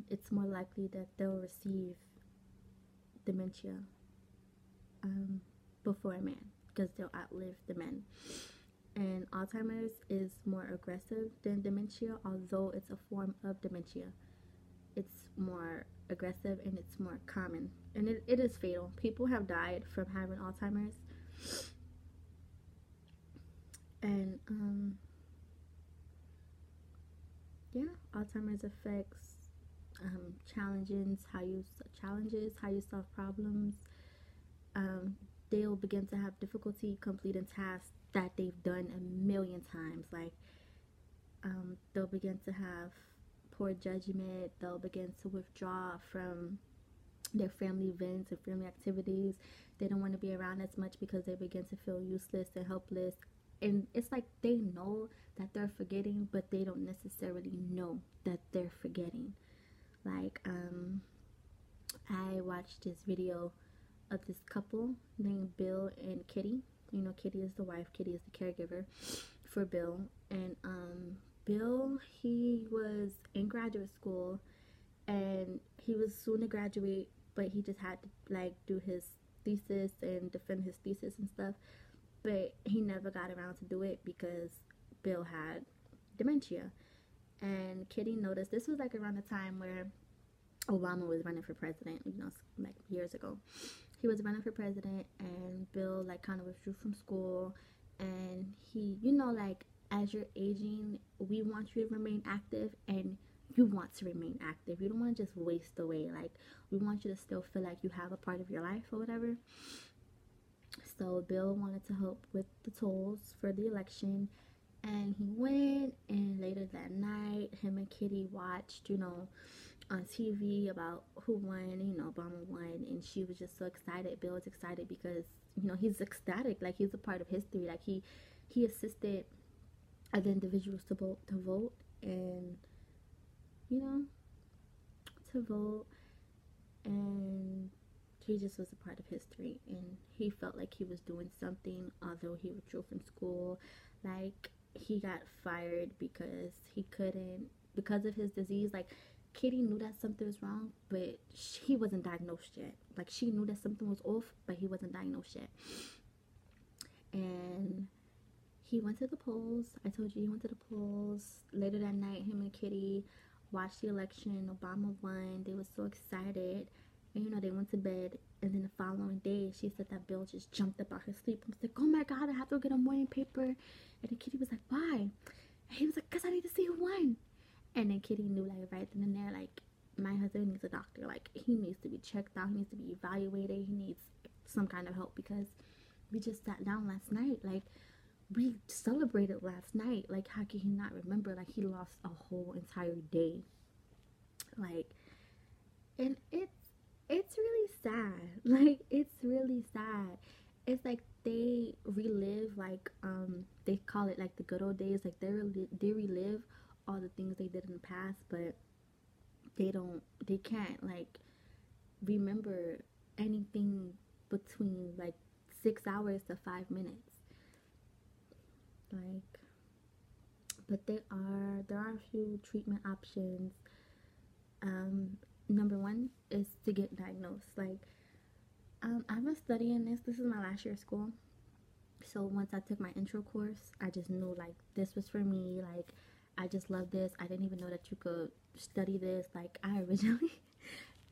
it's more likely that they'll receive dementia um, before a man because they'll outlive the men. And Alzheimer's is more aggressive than dementia, although it's a form of dementia. It's more aggressive and it's more common. And it is fatal. People have died from having Alzheimer's. And yeah, Alzheimer's affects challenges how you solve problems. Um, they'll begin to have difficulty completing tasks that they've done a million times. Like they'll begin to have poor judgment. They'll begin to withdraw from their family events and family activities. They don't want to be around as much because they begin to feel useless and helpless. And it's like they know that they're forgetting, but they don't necessarily know that they're forgetting. Like, I watched this video of this couple named Bill and Kitty. You know, Kitty is the wife, Kitty is the caregiver for Bill. And Bill, he was in graduate school and he was soon to graduate, but he just had to like do his thesis and defend his thesis and stuff. But he never got around to do it because Bill had dementia. And Kitty noticed this was like around the time where Obama was running for president, you know, like years ago. He was running for president, and Bill like kind of withdrew from school, and he, you know, like as you're aging, we want you to remain active, and you want to remain active. You don't want to just waste away. Like we want you to still feel like you have a part of your life or whatever. So Bill wanted to help with the tolls for the election, and he went. And later that night, him and Kitty watched, you know, on TV about who won. You know, Obama won, and she was just so excited. Bill was excited because you know he's ecstatic, like he's a part of history. Like he assisted other individuals to vote, and you know to vote, and he just was a part of history, and he felt like he was doing something although he withdrew from school. Like he got fired because he couldn't, because of his disease. Like Katie knew that something was wrong, but he wasn't diagnosed yet. Like she knew that something was off, but he wasn't diagnosed yet. And he went to the polls. I told you he went to the polls. Later that night, him and Kitty watched the election. Obama won. They were so excited. And you know, they went to bed. And then the following day, she said that Bill just jumped up out his sleep and was like, oh my God, I have to get a morning paper. And then Kitty was like, why? And he was like, because I need to see who won. And then Kitty knew, like, right then and there, like, my husband needs a doctor. Like, he needs to be checked out. He needs to be evaluated. He needs some kind of help because we just sat down last night. Like, we celebrated last night. Like, how can he not remember? Like, he lost a whole entire day. Like, and it's really sad. Like, it's really sad. It's like they relive, like, they call it like the good old days. Like they relive all the things they did in the past, but they can't like remember anything between like 6 hours to 5 minutes. Like, but there are a few treatment options. um Number one is to get diagnosed. Like, I've been studying this is my last year of school. So once I took my intro course, I just knew like this was for me. Like I just love this. I didn't even know that you could study this. Like I originally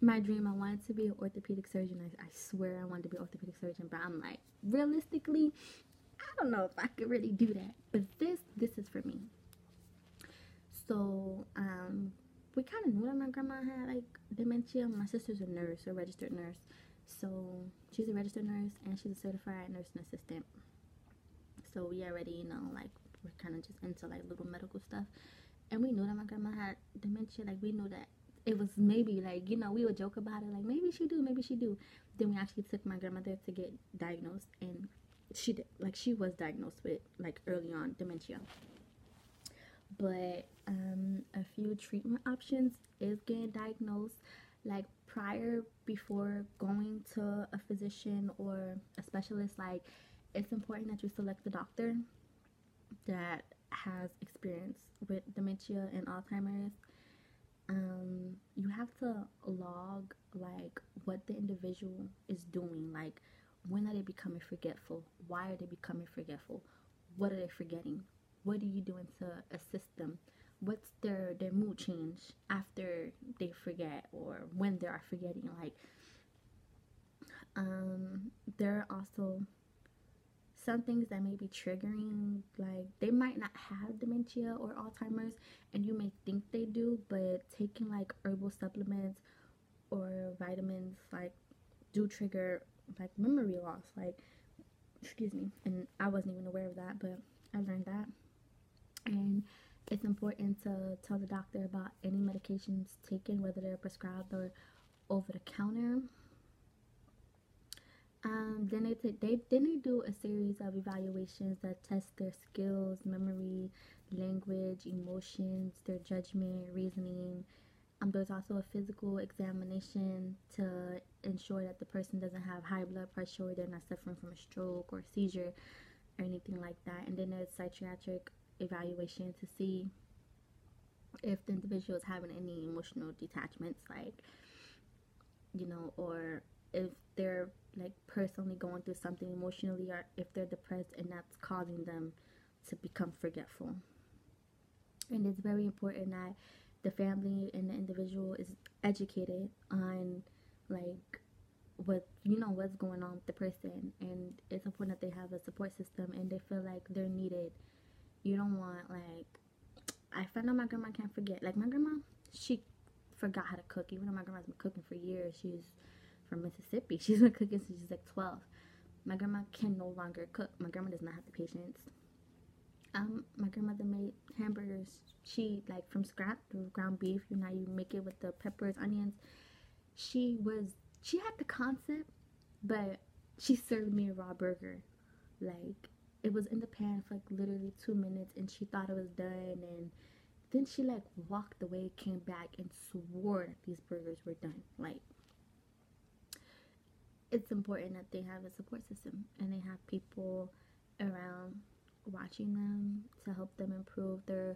my dream, I wanted to be an orthopedic surgeon. I swear I wanted to be an orthopedic surgeon, but I'm like, realistically, I don't know if I could really do that. But this is for me. So we kind of knew that my grandma had like dementia. My sister's a nurse, a registered nurse. So she's a registered nurse and she's a certified nursing assistant. So we already, you know, like we're kind of just into like little medical stuff. And we knew that my grandma had dementia. Like we knew that it was maybe like, you know, we would joke about it like maybe she do, maybe she do. Then we actually took my grandmother to get diagnosed, and she did, like she was diagnosed with like early on dementia. But a few treatment options is getting diagnosed like prior, before going to a physician or a specialist. Like it's important that you select a doctor that has experience with dementia and Alzheimer's. have to log like what the individual is doing, like when are they becoming forgetful, why are they becoming forgetful, what are they forgetting, what are you doing to assist them, what's their mood change after they forget or when they are forgetting. Like there are also some things that may be triggering, like they might not have dementia or Alzheimer's and you may think they do, but taking like herbal supplements or vitamins like do trigger like memory loss, like excuse me, and I wasn't even aware of that, but I learned that. And it's important to tell the doctor about any medications taken, whether they're prescribed or over the counter. Then they do a series of evaluations that test their skills, memory, language, emotions, their judgment, reasoning. There's also a physical examination to ensure that the person doesn't have high blood pressure or they're not suffering from a stroke or seizure or anything like that. And then there's psychiatric evaluation to see if the individual is having any emotional detachments, like, or if they're like personally going through something emotionally, or if they're depressed and that's causing them to become forgetful. And it's very important that the family and the individual is educated on like what's going on with the person, and it's important that they have a support system and they feel like they're needed. You don't want like, I found out my grandma can't forget. Like my grandma, she forgot how to cook, even though my grandma's been cooking for years. She's from Mississippi. She's been cooking since she's like 12. My grandma can no longer cook. My grandma does not have the patience. My grandmother made hamburgers. She like from scratch, the ground beef. You make it with the peppers, onions. She had the concept, but she served me a raw burger. Like it was in the pan for like literally 2 minutes, and she thought it was done. And then she like walked away, came back, and swore that these burgers were done. Like it's important that they have a support system and they have people around watching them to help them improve their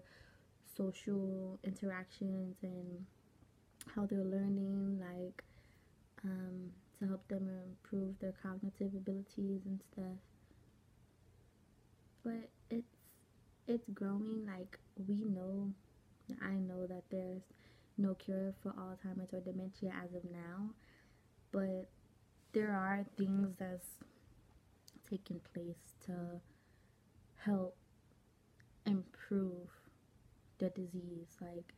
social interactions and how they're learning, like to help them improve their cognitive abilities and stuff. But it's growing. Like I know that there's no cure for Alzheimer's or dementia as of now, but there are things that's taking place to help improve the disease, like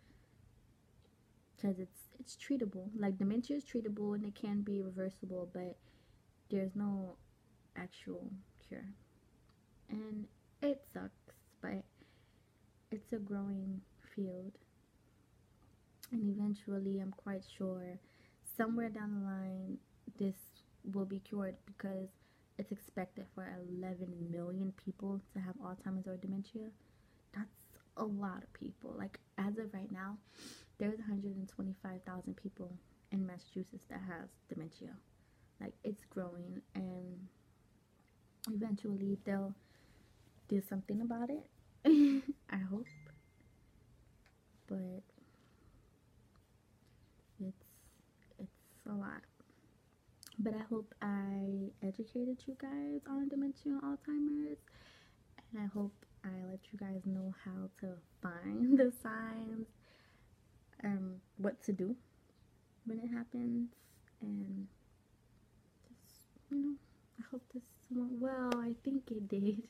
because it's treatable. Like dementia is treatable and it can be reversible, but there's no actual cure, and it sucks, but it's a growing field, and eventually I'm quite sure somewhere down the line this will be cured, because it's expected for 11 million people to have Alzheimer's or dementia. That's a lot of people. Like as of right now, there's 125,000 people in Massachusetts that has dementia. Like it's growing, and eventually they'll do something about it. I hope. But it's a lot. But I hope I educated you guys on dementia and Alzheimer's, and I hope I let you guys know how to find the signs, what to do when it happens, and just, I hope this went well. I think it did.